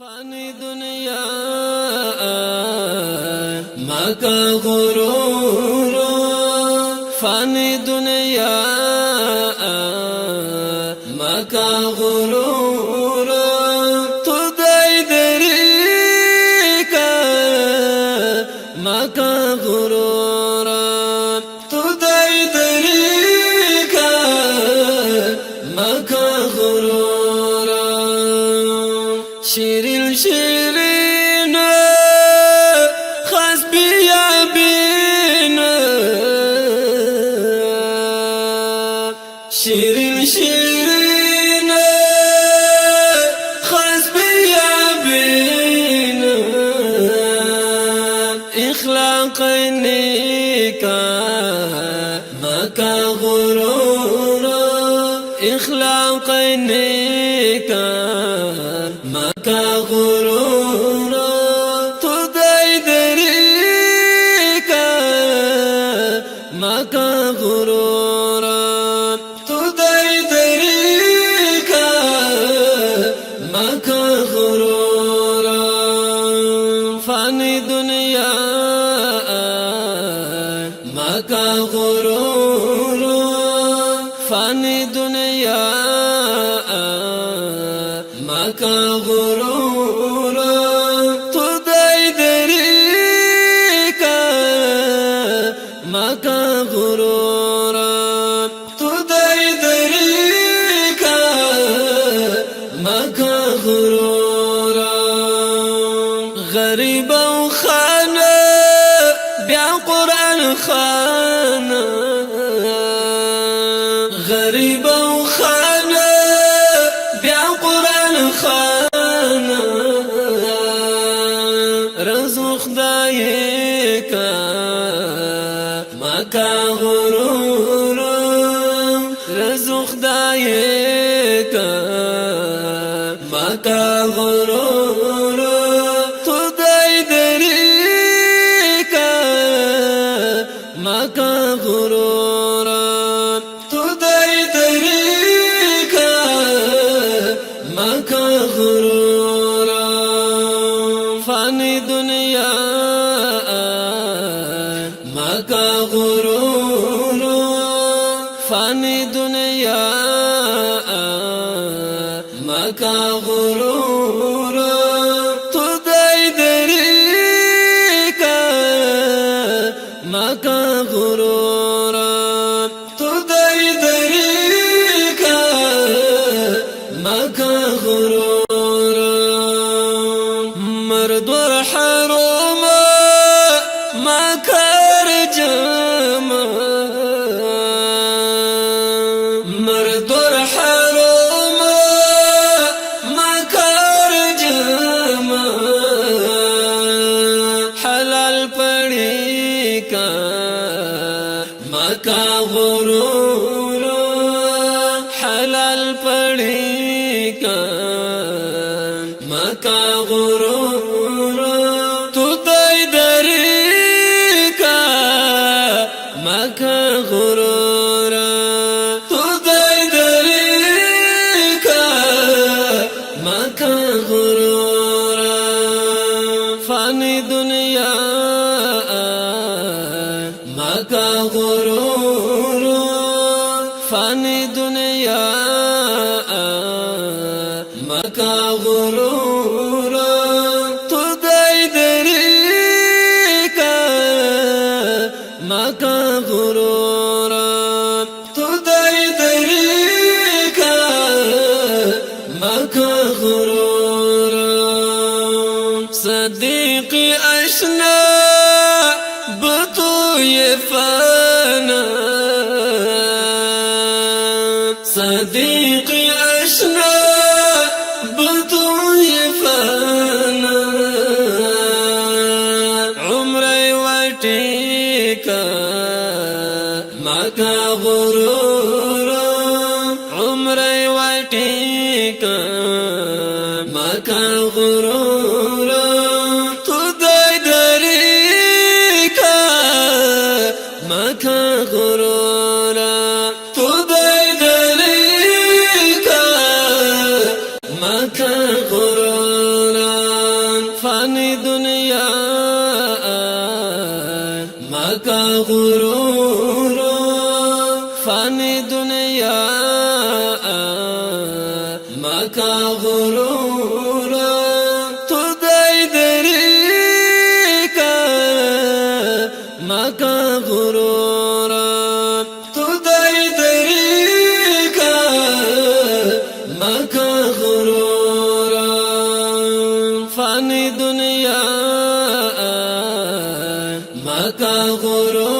فانی دنیا مکا غرور فانی دنیا مکا غرور تو دای دری کا مکا غرور تو دای دری کا مکا غرور شیرین شیرین خاص بیابین شیرین شیرین خاص بیابین اخلاق نیکا مکا غرور اخلاق نیکا مکا غرور تو دای دری کا مکا غرور تو دای دری کا مکا غرور فانی دنیا مکا غرور فانی دنیا مکا غرور تو دای دری کا مکا غرور تو دای دری کا مکا غرور غریب او خانه بیا قرآن خانه غریب او خانه بیا قرآن خانه رزق خدای کا مکا غرور رزق خدای کا مکا غرور تو دای دری کا مکا غرور تو دای دری کا مکا غرور فانی دنیا مکا غرور فانی دنیا مکا غرور تو دای دری کا مکا غرور تو دای دری کا مکا غرور مرد ورحروم مکا رجم مرد ورحروم مکا رجم حلال پڑی کا مکا غرور حلال پڑی کا مکا غرور تو دای دری کا مکا غرور تو دای دری کا مکا غرور فانی دنیا مکا غرور فانی دنیا مکا غرور تو دای دری کا مکا غرور تو دای دری کا مکا غرور صدیق اشنا بطو یفانا صدیق اشنا بطو یفانا عمري وٹیکا مکا غرور عمري وٹیکا مکا غرور تو دای دری کا مکا غرور تو دای دری کا مکا غرور فانی دنیا مکا غرور فانی دنیا مکا غرور تو دای دری کا مکا غرور تو دای دری کا مکا غرور فانی دنیا مکا غرور